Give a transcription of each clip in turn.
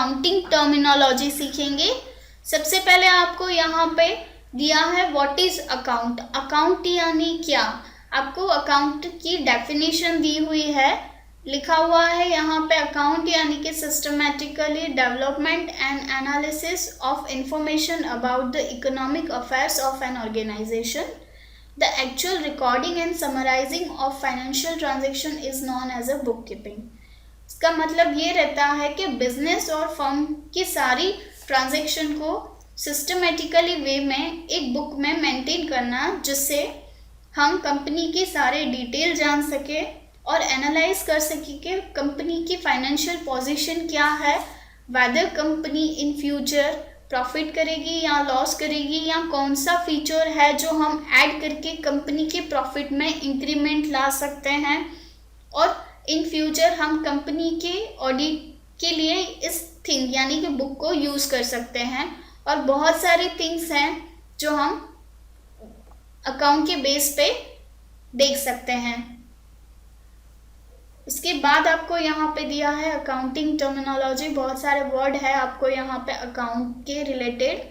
Accounting terminology सीखेंगे। सबसे पहले आपको यहाँ पे दिया है व्हाट इज अकाउंट। अकाउंट यानी क्या, आपको अकाउंट की डेफिनेशन दी हुई है, लिखा हुआ है यहाँ पे अकाउंट यानी कि systematically development and analysis of information about the economic affairs of an organisation. The actual recording and summarizing of financial transaction is known as a bookkeeping। इसका मतलब ये रहता है कि बिजनेस और फर्म की सारी ट्रांजैक्शन को सिस्टमेटिकली वे में एक बुक में मेंटेन करना, जिससे हम कंपनी की सारे डिटेल जान सके और एनालाइज कर सके कि कंपनी की फाइनेंशियल पोजीशन क्या है, weather company in future profit करेगी या लॉस करेगी, या कौन सा फीचर है जो हम ऐड करके कंपनी के प्रॉफिट में इंक्रीमेंट ला सकते हैं, और इन फ्यूचर हम कंपनी के ऑडिट के लिए इस थिंग यानी कि बुक को यूज़ कर सकते हैं। और बहुत सारी थिंग्स हैं जो हम अकाउंट के बेस पे देख सकते हैं। इसके बाद आपको यहाँ पे दिया है अकाउंटिंग टर्मिनोलॉजी। बहुत सारे वर्ड है आपको यहाँ पे अकाउंट के रिलेटेड।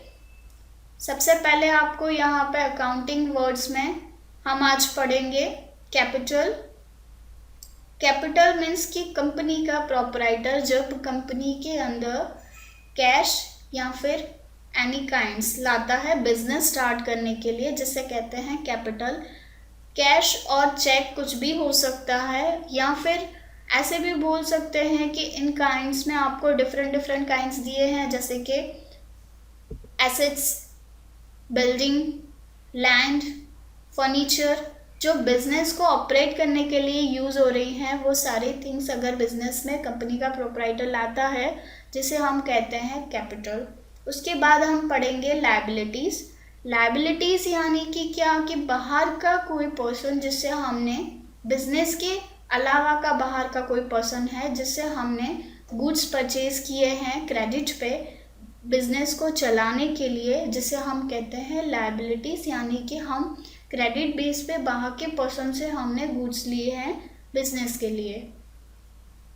सबसे पहले आपको यहाँ पे अकाउंटिंग वर्ड्स में हम आज पढ़ेंगे कैपिटल। कैपिटल मीन्स कि कंपनी का प्रोपराइटर जब कंपनी के अंदर कैश या फिर एनी काइंड्स लाता है बिजनेस स्टार्ट करने के लिए, जिसे कहते हैं कैपिटल। कैश और चेक कुछ भी हो सकता है, या फिर ऐसे भी बोल सकते हैं कि इन काइंड्स में आपको डिफरेंट काइंड्स दिए हैं, जैसे कि एसेट्स, बिल्डिंग, लैंड, फर्नीचर, जो बिजनेस को ऑपरेट करने के लिए यूज़ हो रही हैं, वो सारी थिंग्स अगर बिजनेस में कंपनी का प्रोपराइटर लाता है, जिसे हम कहते हैं कैपिटल। उसके बाद हम पढ़ेंगे लायबिलिटीज़। लायबिलिटीज़ यानी कि क्या, कि बाहर का कोई पर्सन जिससे हमने बिजनेस के अलावा का बाहर का कोई पर्सन है जिससे हमने गुड्स परचेज किए हैं क्रेडिट पे बिजनेस को चलाने के लिए, जिसे हम कहते हैं लायबिलिटीज़, यानी कि हम क्रेडिट बेस पे बाहर के पर्सन से हमने गुड्स लिए हैं बिजनेस के लिए।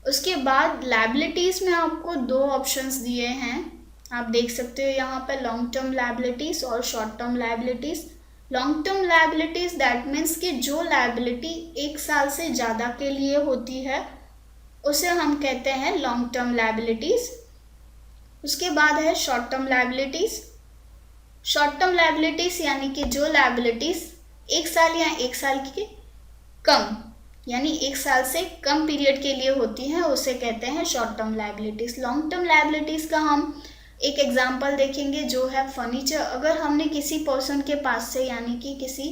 उसके बाद लायबिलिटीज़ में आपको दो ऑप्शंस दिए हैं, आप देख सकते हो यहाँ पे लॉन्ग टर्म लायबिलिटीज़ और short term liabilities. Long term liabilities that means कि जो लायबिलिटी 1 साल से ज़्यादा के लिए होती है उसे हम कहते हैं लॉन्ग टर्म लायबिलिटीज़। उसके बाद है short term liabilities. Short term liabilities यानी कि जो लायबिलिटीज़ 1 साल या 1 साल के कम यानी 1 साल से कम पीरियड के लिए होती हैं, उसे कहते हैं short term liabilities. Long term liabilities का हम एक एग्जाम्पल देखेंगे जो है फर्नीचर। अगर हमने किसी पर्सन के पास से यानी कि किसी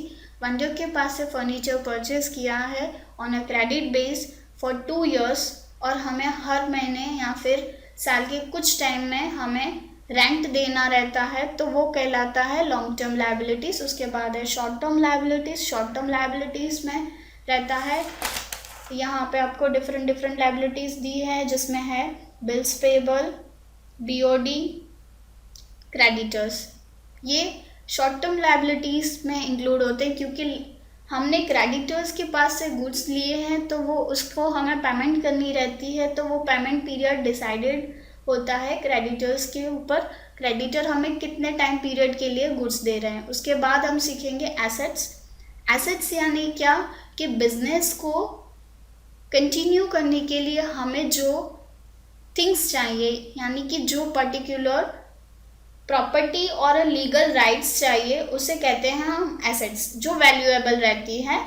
वेंडर के पास से फर्नीचर परचेज किया है on a credit base for 2 years, और हमें हर महीने या फिर साल के कुछ टाइम में हमें रेंट देना रहता है, तो वो कहलाता है लॉन्ग टर्म लायबिलिटीज़। उसके बाद है short term liabilities. Short term liabilities में रहता है, यहाँ पे आपको डिफरेंट लायबिलिटीज़ दी है, जिसमें है बिल्स पेबल, BOD, क्रेडिटर्स। ये शॉर्ट टर्म लायबिलिटीज़ में इंक्लूड होते हैं, क्योंकि हमने क्रेडिटर्स के पास से गुड्स लिए हैं तो वो उसको हमें पेमेंट करनी रहती है, तो वो पेमेंट पीरियड डिसाइडेड होता है क्रेडिटर्स के ऊपर, क्रेडिटर हमें कितने टाइम पीरियड के लिए गुड्स दे रहे हैं। उसके बाद हम सीखेंगे एसेट्स। एसेट्स यानी क्या, कि बिजनेस को कंटिन्यू करने के लिए हमें जो थिंग्स चाहिए, यानी कि जो पर्टिकुलर प्रॉपर्टी और लीगल राइट्स चाहिए, उसे कहते हैं हम एसेट्स, जो वैल्यूएबल रहती है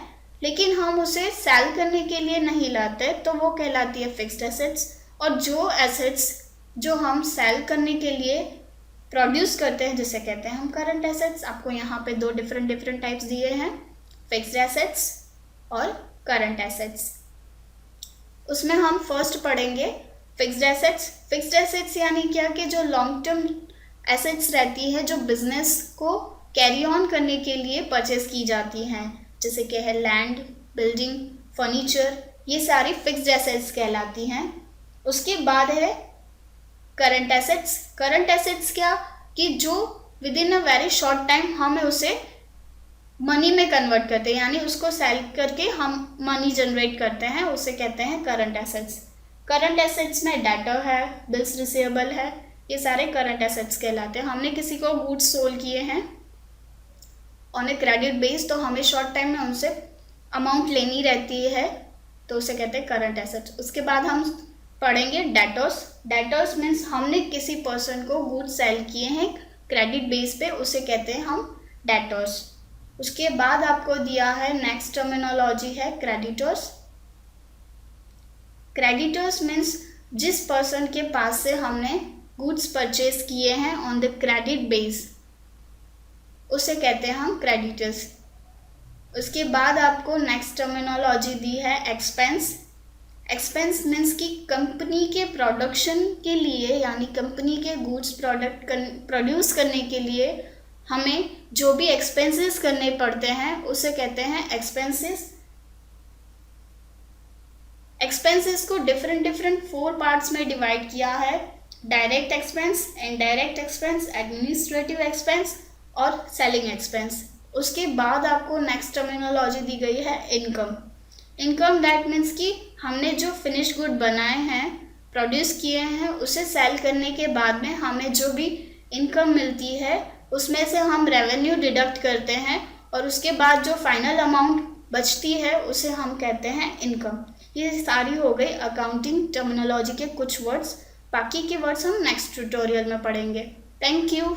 लेकिन हम उसे सेल करने के लिए नहीं लाते, तो वो कहलाती है फिक्स्ड एसेट्स। और जो एसेट्स जो हम सेल करने के लिए प्रोड्यूस करते हैं, जिसे कहते हैं हम करंट एसेट्स। आपको यहाँ पे 2 डिफरेंट टाइप्स दिए हैं, फिक्स्ड एसेट्स और करंट एसेट्स। उसमें हम फर्स्ट पढ़ेंगे फिक्स्ड एसेट्स। फिक्स्ड एसेट्स यानी क्या, कि जो लॉन्ग टर्म एसेट्स रहती है जो बिजनेस को कैरी ऑन करने के लिए परचेज की जाती हैं, जैसे कि है लैंड, बिल्डिंग, फर्नीचर, ये सारी फिक्स्ड एसेट्स कहलाती हैं। उसके बाद है करंट एसेट्स। करंट एसेट्स क्या, कि जो with in a very short time हमें उसे मनी में कन्वर्ट करते हैं, यानी उसको सेल करके हम मनी जनरेट करते हैं, उसे कहते हैं करंट एसेट्स। करंट एसेट्स में डेटर है, बिल्स रिसीवेबल है, ये सारे करंट एसेट्स कहलाते हैं। हमने किसी को गुड्स सोल्ड किए हैं ऑन ए क्रेडिट बेस, तो हमें शॉर्ट टाइम में उनसे अमाउंट लेनी रहती है, तो उसे कहते हैं करंट एसेट्स। उसके बाद हम पढ़ेंगे डेटर्स। डेटर्स मीन्स हमने किसी पर्सन को गुड्स सेल किए हैं क्रेडिट बेस पे, उसे कहते हैं हम डेटर्स। उसके बाद आपको दिया है नेक्स्ट टर्मिनोलॉजी है क्रेडिटर्स। क्रेडिटर्स मीन्स जिस पर्सन के पास से हमने गुड्स परचेज किए हैं ऑन द क्रेडिट बेस, उसे कहते हैं हम क्रेडिटर्स। उसके बाद आपको नेक्स्ट टर्मिनोलॉजी दी है एक्सपेंस। एक्सपेंस मीन्स कि कंपनी के प्रोडक्शन के लिए, यानी कंपनी के गुड्स प्रोड्यूस करने के लिए हमें जो भी एक्सपेंसेस करने पड़ते हैं उसे कहते हैं एक्सपेंसेस। एक्सपेंसेस को डिफरेंट 4 पार्ट्स में डिवाइड किया है, direct expense, indirect expense, administrative expense और सेलिंग एक्सपेंस। उसके बाद आपको नेक्स्ट टर्मिनोलॉजी दी गई है इनकम। इनकम दैट मीन्स कि हमने जो फिनिश गुड बनाए हैं, प्रोड्यूस किए हैं, उसे सेल करने के बाद में हमें जो भी इनकम मिलती है उसमें से हम रेवेन्यू डिडक्ट करते हैं और उसके बाद जो फाइनल अमाउंट बचती है उसे हम कहते हैं इनकम। ये सारी हो गई अकाउंटिंग टर्मिनोलॉजी के कुछ वर्ड्स। बाकी के वर्ड्स हम नेक्स्ट ट्यूटोरियल में पढ़ेंगे। Thank you.